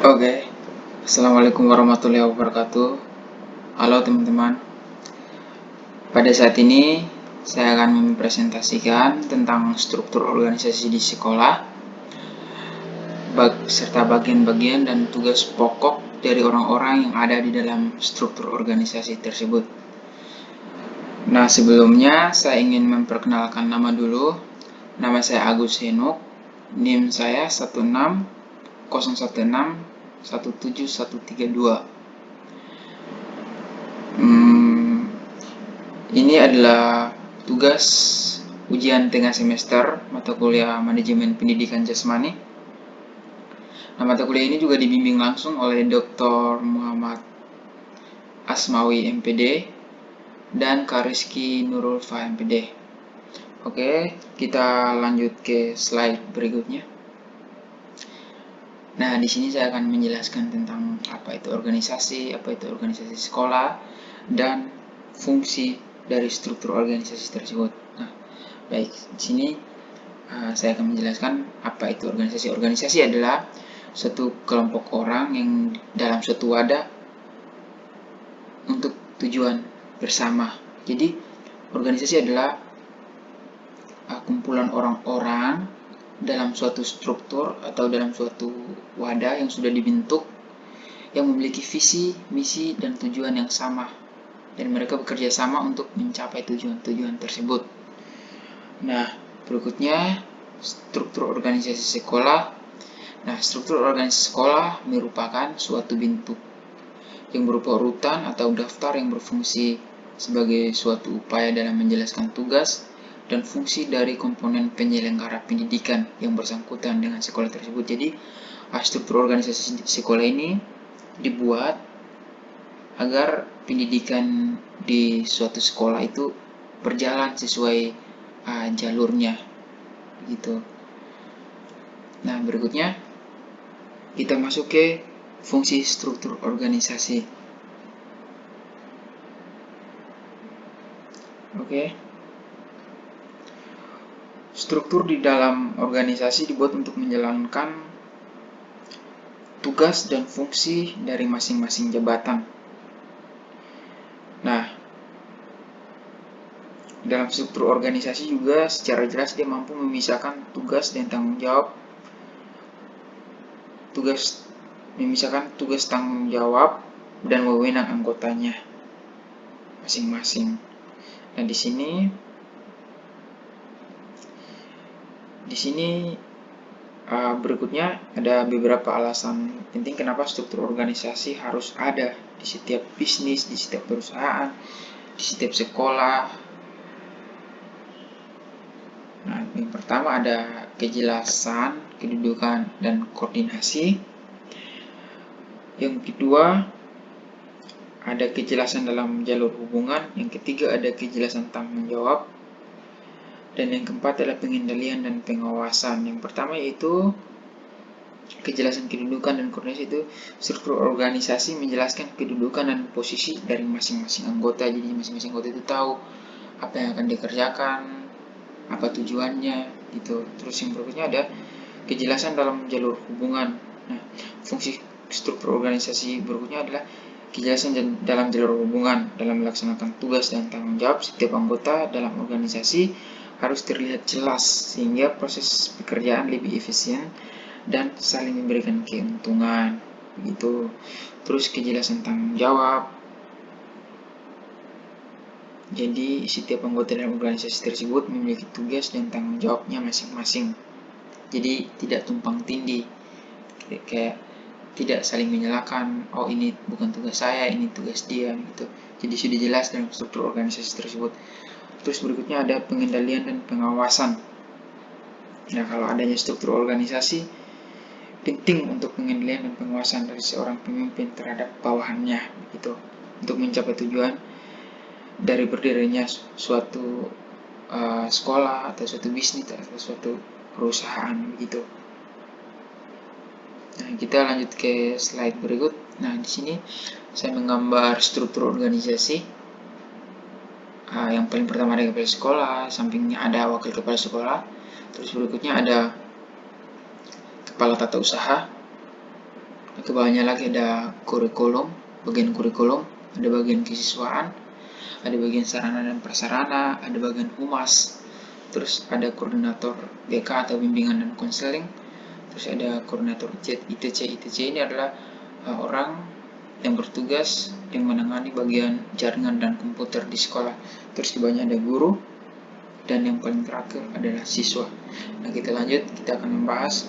Oke, Assalamualaikum warahmatullahi wabarakatuh. Halo teman-teman, pada saat ini saya akan mempresentasikan tentang struktur organisasi di sekolah, serta bagian-bagian dan tugas pokok dari orang-orang yang ada di dalam struktur organisasi tersebut. Nah, sebelumnya saya ingin memperkenalkan nama dulu. Nama saya Agus Henok, NIM saya 16016173132. Ini adalah tugas ujian tengah semester mata kuliah Manajemen Pendidikan Jasmani. Nah, mata kuliah ini juga dibimbing langsung oleh Dr. Muhammad Asmawi MPD dan Kariski Nurulfa MPD. Oke, kita lanjut ke slide berikutnya. Nah, di sini saya akan menjelaskan tentang apa itu organisasi sekolah, dan fungsi dari struktur organisasi tersebut. Nah, baik, di sini saya akan menjelaskan apa itu organisasi. Organisasi adalah suatu kelompok orang yang dalam suatu wadah untuk tujuan bersama. Jadi, organisasi adalah kumpulan orang-orang dalam suatu struktur atau dalam suatu wadah yang sudah dibentuk, yang memiliki visi, misi, dan tujuan yang sama, dan mereka bekerja sama untuk mencapai tujuan-tujuan tersebut. Nah, berikutnya struktur organisasi sekolah. Nah, struktur organisasi sekolah merupakan suatu bentuk yang berupa urutan atau daftar yang berfungsi sebagai suatu upaya dalam menjelaskan tugas dan fungsi dari komponen penyelenggara pendidikan yang bersangkutan dengan sekolah tersebut. Jadi, struktur organisasi sekolah ini dibuat agar pendidikan di suatu sekolah itu berjalan sesuai jalurnya, gitu. Nah, berikutnya kita masuk ke fungsi struktur organisasi. Oke. Struktur di dalam organisasi dibuat untuk menjalankan tugas dan fungsi dari masing-masing jabatan. Nah, dalam struktur organisasi juga secara jelas dia mampu memisahkan tugas dan tanggung jawab. Memisahkan tugas tanggung jawab dan wewenang anggotanya masing-masing. Nah, di sini berikutnya ada beberapa alasan penting kenapa struktur organisasi harus ada di setiap bisnis, di setiap perusahaan, di setiap sekolah. Nah, yang pertama ada kejelasan, kedudukan, dan koordinasi. Yang kedua ada kejelasan dalam jalur hubungan. Yang ketiga ada kejelasan tanggung jawab. Dan yang keempat adalah pengendalian dan pengawasan. Yang pertama yaitu kejelasan kedudukan dan koordinasi. Itu struktur organisasi menjelaskan kedudukan dan posisi dari masing-masing anggota. Jadi masing-masing anggota itu tahu apa yang akan dikerjakan, apa tujuannya, gitu. Terus yang berikutnya ada kejelasan dalam jalur hubungan. Nah, fungsi struktur organisasi berikutnya adalah kejelasan dalam jalur hubungan. Dalam melaksanakan tugas dan tanggung jawab setiap anggota dalam organisasi harus terlihat jelas sehingga proses pekerjaan lebih efisien dan saling memberikan keuntungan, begitu. Terus kejelasan tanggung jawab. Jadi setiap anggota dalam organisasi tersebut memiliki tugas dan tanggung jawabnya masing-masing. Jadi tidak tumpang tindih, kayak tidak saling menyalahkan, oh ini bukan tugas saya, ini tugas dia, gitu. Jadi sudah jelas dalam struktur organisasi tersebut. Terus berikutnya ada pengendalian dan pengawasan. Nah, kalau adanya struktur organisasi, penting untuk pengendalian dan pengawasan dari seorang pemimpin terhadap bawahannya, gitu, untuk mencapai tujuan dari berdirinya suatu sekolah atau suatu bisnis atau suatu perusahaan, gitu. Nah, kita lanjut ke slide berikut. Nah, di sini saya menggambar struktur organisasi. Yang paling pertama ada kepala sekolah, sampingnya ada wakil kepala sekolah. Terus berikutnya ada kepala tata usaha, Ke bawahnya lagi ada kurikulum, bagian kurikulum, ada bagian kesiswaan, ada bagian sarana dan prasarana, ada bagian humas, terus ada koordinator BK atau bimbingan dan konseling, terus ada koordinator ITC. ITC ini adalah orang yang bertugas yang menangani bagian jaringan dan komputer di sekolah. Terus di bawahnya ada guru, dan yang paling terakhir adalah siswa. Nah, kita lanjut, kita akan membahas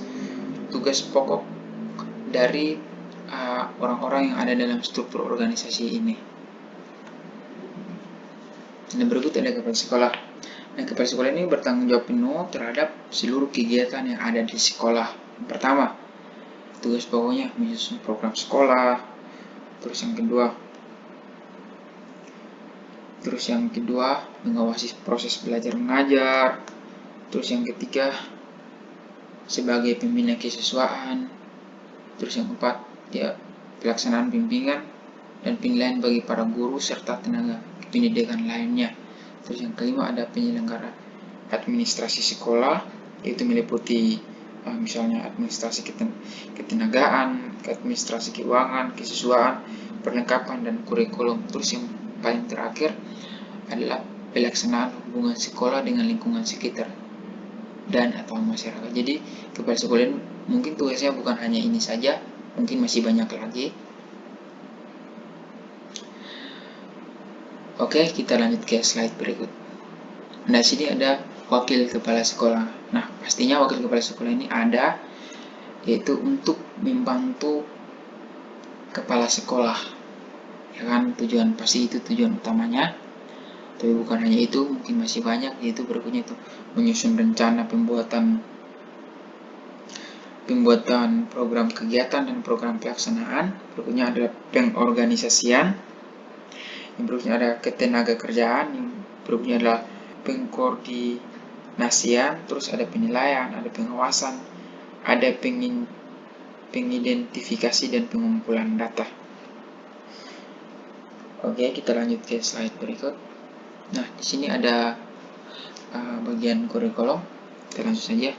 tugas pokok dari orang-orang yang ada dalam struktur organisasi ini. Nah, berikut ada kepala sekolah. Nah, kepala sekolah ini bertanggung jawab penuh terhadap seluruh kegiatan yang ada di sekolah. Yang pertama, tugas pokoknya menyusun program sekolah. Terus yang kedua mengawasi proses belajar mengajar. Terus yang ketiga sebagai pembina kesiswaan. Terus yang keempat, pelaksanaan bimbingan dan penilaian bagi para guru serta tenaga pendidikan lainnya. Terus yang kelima ada penyelenggara administrasi sekolah, yaitu meliputi misalnya administrasi ketenagaan, administrasi keuangan, kesiswaan, perlengkapan, dan kurikulum. Terus yang paling terakhir adalah pelaksanaan hubungan sekolah dengan lingkungan sekitar dan atau masyarakat. Jadi kepala sekolah ini mungkin tugasnya bukan hanya ini saja, mungkin masih banyak lagi. Oke, kita lanjut ke slide berikut. Nah, sini ada wakil kepala sekolah. Nah, pastinya wakil kepala sekolah ini ada, yaitu untuk membantu kepala sekolah. Ya kan, pasti itu tujuan utamanya. Tapi bukan hanya itu, mungkin masih banyak, yaitu berikutnya itu menyusun rencana pembuatan program kegiatan dan program pelaksanaan. Berikutnya adalah pengorganisasian. Yang berikutnya ada ketenaga kerjaan. Yang berikutnya adalah pengkoordinasian. Terus ada penilaian, ada pengawasan, ada pengidentifikasi dan pengumpulan data. Oke, kita lanjut ke slide berikut. Nah, di sini ada bagian kurikulum. Kita langsung saja.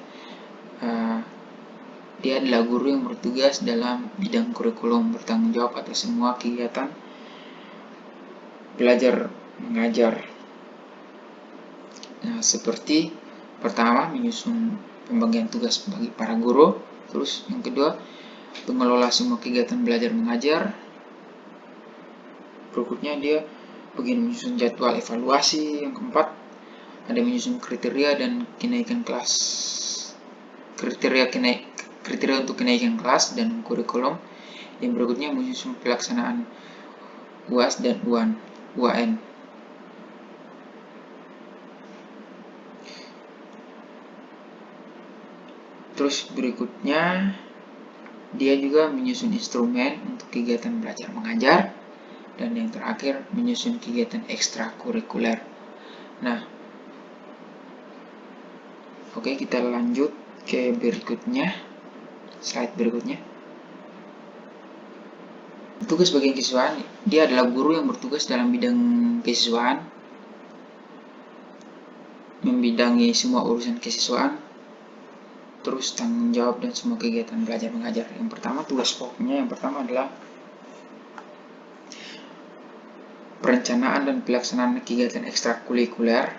Dia adalah guru yang bertugas dalam bidang kurikulum, bertanggung jawab atas semua kegiatan belajar mengajar. Nah, seperti pertama menyusun pembagian tugas bagi para guru, terus yang kedua mengelola semua kegiatan belajar mengajar. Berikutnya dia bagian menyusun jadwal evaluasi. Yang keempat ada menyusun kriteria dan kenaikan kelas, kriteria untuk kenaikan kelas dan kurikulum. Yang berikutnya menyusun pelaksanaan UAS dan UAN. Terus berikutnya dia juga menyusun instrumen untuk kegiatan belajar mengajar, dan yang terakhir menyusun kegiatan ekstrakurikuler. Nah, oke, kita lanjut ke berikutnya, slide berikutnya. Tugas bagian kesiswaan, dia adalah guru yang bertugas dalam bidang kesiswaan, membidangi semua urusan kesiswaan, terus tanggung jawab dan semua kegiatan belajar mengajar. Yang pertama, tugas pokoknya yang pertama adalah perencanaan dan pelaksanaan kegiatan ekstrakurikuler.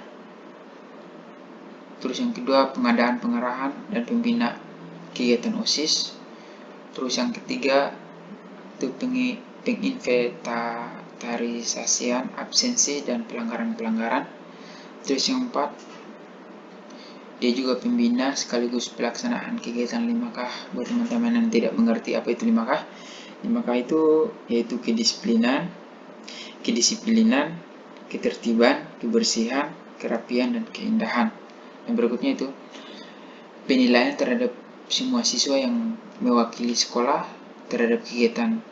Terus yang kedua, pengadaan, pengarahan, dan pembina kegiatan OSIS. Terus yang ketiga, itu penginventarisasian absensi dan pelanggaran-pelanggaran. Terus yang keempat, dia juga pembina sekaligus pelaksanaan kegiatan 5K. Buat teman-teman yang tidak mengerti apa itu 5K. 5K itu yaitu kedisiplinan, ketertiban, kebersihan, kerapian, dan keindahan. Yang berikutnya itu penilaian terhadap semua siswa yang mewakili sekolah terhadap kegiatan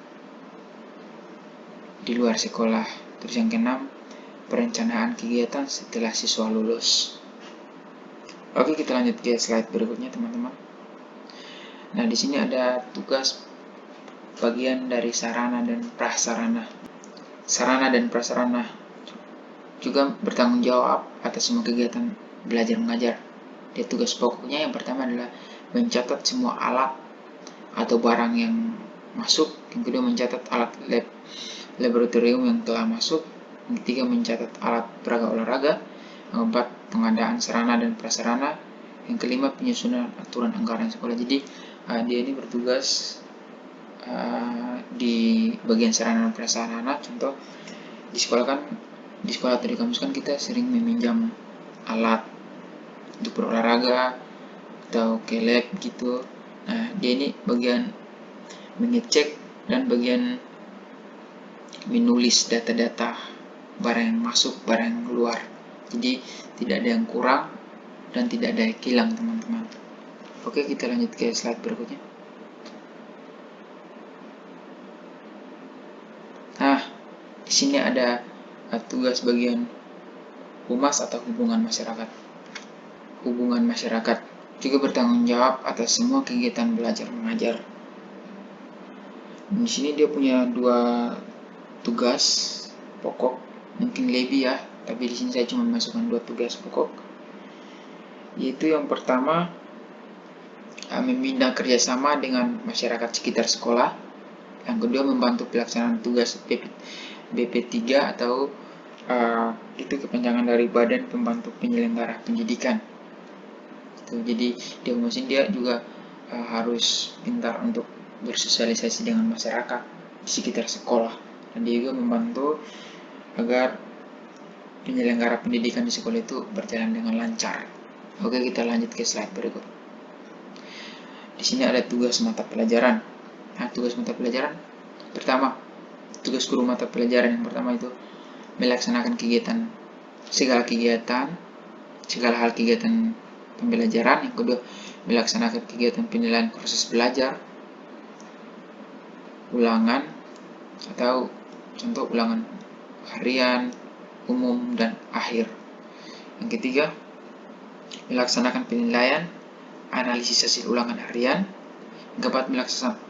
di luar sekolah. Terus yang keenam, perencanaan kegiatan setelah siswa lulus. Oke, kita lanjut ke slide berikutnya, teman-teman. Nah, di sini ada tugas bagian dari sarana dan prasarana. Sarana dan prasarana juga bertanggung jawab atas semua kegiatan belajar mengajar. Dia tugas pokoknya yang pertama adalah mencatat semua alat atau barang yang masuk. Yang kedua, mencatat alat laboratorium yang telah masuk. Yang ketiga, mencatat alat peraga olahraga. Yang keempat, pengadaan sarana dan prasarana. Yang kelima, penyusunan aturan anggaran sekolah. Jadi dia ini bertugas di bagian sarana dan prasarana. Contoh, di sekolah atau di kampus kan kita sering meminjam alat untuk berolahraga atau ke lab gitu. Nah, dia ini bagian mengecek dan bagian menulis data-data barang yang masuk, barang yang keluar. Jadi tidak ada yang kurang dan tidak ada yang hilang, teman-teman. Oke, kita lanjut ke slide berikutnya. Nah, di sini ada tugas bagian humas atau hubungan masyarakat. Hubungan masyarakat juga bertanggung jawab atas semua kegiatan belajar mengajar. Di sini dia punya 2 tugas pokok, mungkin lebih ya, tapi di sini saya cuma masukkan 2 tugas pokok. Yaitu yang pertama, membina kerjasama dengan masyarakat sekitar sekolah. Yang kedua, membantu pelaksanaan tugas BP3 atau itu kepanjangan dari Badan Pembantu Penyelenggara Pendidikan. Jadi dia juga harus pintar untuk bersosialisasi dengan masyarakat di sekitar sekolah, dan dia juga membantu agar penyelenggara pendidikan di sekolah itu berjalan dengan lancar. Oke, kita lanjut ke slide berikut. Di sini ada tugas mata pelajaran. Nah, tugas mata pelajaran pertama, tugas guru mata pelajaran yang pertama itu melaksanakan segala hal kegiatan pembelajaran. Yang kedua, melaksanakan kegiatan penilaian proses belajar, ulangan atau contoh ulangan harian, umum, dan akhir. Yang ketiga, melaksanakan penilaian, analisis hasil ulangan harian. Yang keempat,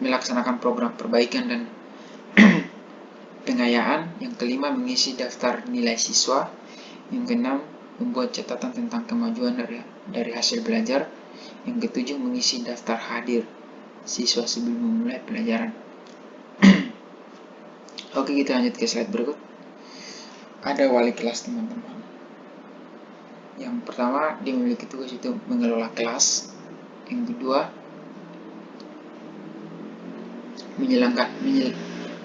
melaksanakan program perbaikan dan pengayaan. Yang kelima, mengisi daftar nilai siswa. Yang keenam, membuat catatan tentang kemajuan dari hasil belajar. Yang ketujuh, mengisi daftar hadir siswa sebelum memulai pelajaran. Oke, kita lanjut ke slide berikut. Ada wali kelas, teman-teman. Yang pertama, dia memiliki tugas itu mengelola kelas. Yang kedua,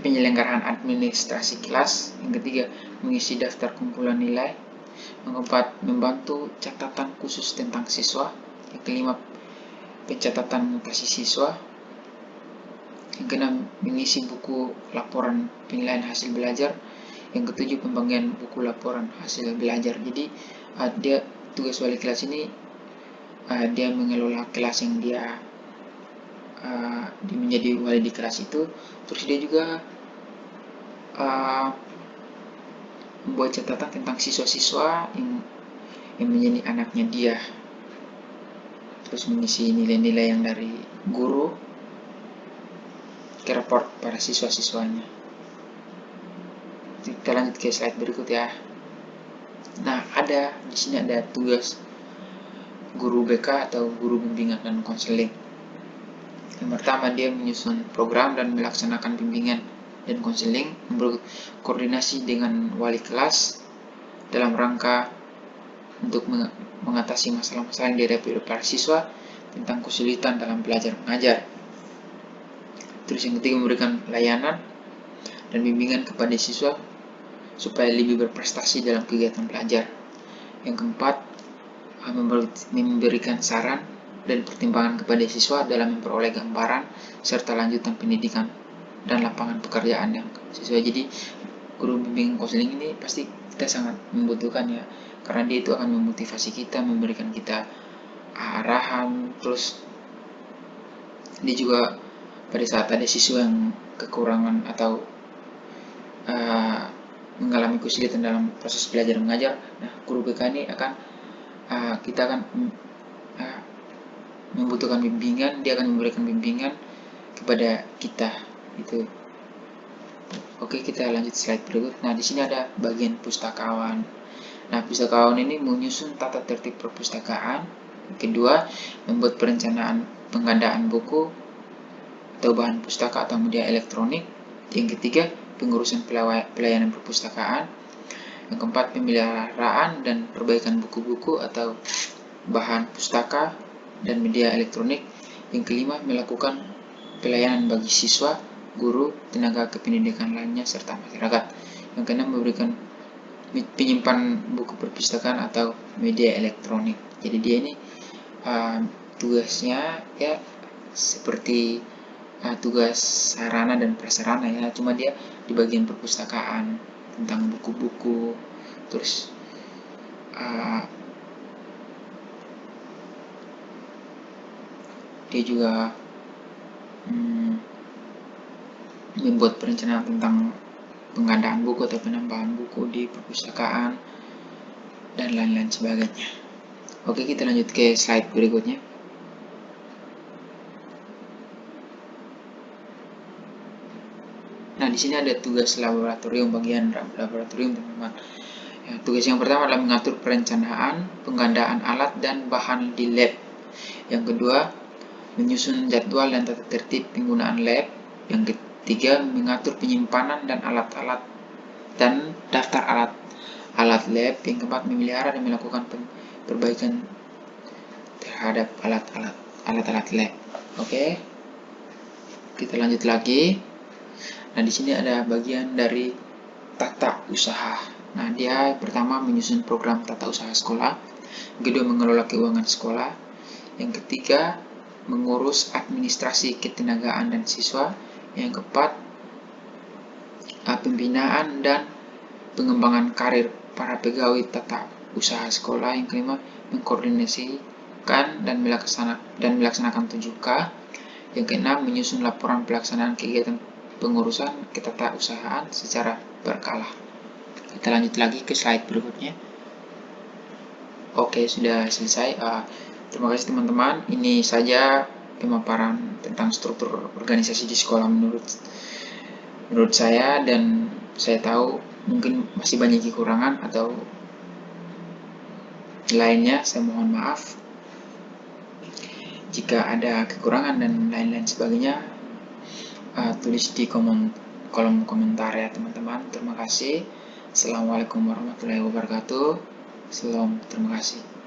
penyelenggaraan administrasi kelas. Yang ketiga, mengisi daftar kumpulan nilai. Yang keempat, membantu catatan khusus tentang siswa. Yang kelima, pencatatan mutasi siswa. Yang keenam, mengisi buku laporan penilaian hasil belajar. Yang ketujuh, pembagian buku laporan hasil belajar. Jadi dia tugas wali kelas ini dia mengelola kelas yang dia menjadi wali di kelas itu. Terus dia juga membuat catatan tentang siswa-siswa yang menjadi anaknya dia. Terus mengisi nilai-nilai yang dari guru ke raport para siswa-siswanya. Kita lanjut ke slide berikut ya. Nah, di sini ada tugas guru BK atau guru bimbingan dan konseling. Yang pertama, dia menyusun program dan melaksanakan bimbingan dan konseling, berkoordinasi dengan wali kelas dalam rangka untuk mengatasi masalah-masalah yang dihadapi oleh para siswa tentang kesulitan dalam belajar mengajar. Terus yang ketiga, memberikan layanan dan bimbingan kepada siswa supaya lebih berprestasi dalam kegiatan belajar. Yang keempat, memberikan saran dan pertimbangan kepada siswa dalam memperoleh gambaran serta lanjutan pendidikan dan lapangan pekerjaan yang sesuai. Jadi guru bimbingan konseling ini pasti kita sangat membutuhkan ya, karena dia itu akan memotivasi kita, memberikan kita arahan. Terus dia juga pada saat ada siswa yang kekurangan atau mengalami kesulitan dalam proses belajar mengajar, nah guru BK ini kita akan membutuhkan bimbingan, dia akan memberikan bimbingan kepada kita itu. Oke, kita lanjut slide berikut. Nah, di sini ada bagian pustakawan. Nah, pustakawan ini menyusun tata tertib perpustakaan. Kedua, membuat perencanaan pengadaan buku. atau bahan pustaka atau media elektronik. Yang ketiga, pengurusan pelayanan perpustakaan. Yang keempat, pemeliharaan dan perbaikan buku-buku atau bahan pustaka dan media elektronik. Yang kelima, melakukan pelayanan bagi siswa, guru, tenaga kependidikan lainnya, serta masyarakat. Yang keenam, memberikan penyimpan buku perpustakaan atau media elektronik. Jadi dia ini tugasnya ya seperti tugas sarana dan prasarana ya, cuma dia di bagian perpustakaan tentang buku-buku, terus dia juga membuat perencanaan tentang pengadaan buku atau penambahan buku di perpustakaan dan lain-lain sebagainya. Oke, kita lanjut ke slide berikutnya. Nah, di sini ada tugas laboratorium, bagian laboratorium, teman-teman. Ya, tugas yang pertama adalah mengatur perencanaan, penggandaan alat dan bahan di lab. Yang kedua, menyusun jadwal dan tata tertib penggunaan lab. Yang ketiga, mengatur penyimpanan dan alat-alat dan daftar alat lab. Yang keempat, memelihara dan melakukan perbaikan terhadap alat-alat lab. Oke. Kita lanjut lagi. Nah, di sini ada bagian dari tata usaha. Nah, dia pertama menyusun program tata usaha sekolah. Yang kedua, mengelola keuangan sekolah. Yang ketiga, mengurus administrasi ketenagaan dan siswa. Yang keempat, pembinaan dan pengembangan karir para pegawai tata usaha sekolah. Yang kelima, mengkoordinasikan dan melaksanakan 7K. Yang keenam, menyusun laporan pelaksanaan kegiatan pengurusan ketatausahaan secara berkala. Kita lanjut lagi ke slide berikutnya. Oke, sudah selesai. Terima kasih teman-teman. Ini saja pemaparan tentang struktur organisasi di sekolah menurut saya, dan saya tahu mungkin masih banyak kekurangan atau lainnya. Saya mohon maaf jika ada kekurangan dan lain-lain sebagainya. Tulis di kolom komentar ya teman-teman. Terima kasih. Assalamualaikum warahmatullahi wabarakatuh. Terima kasih.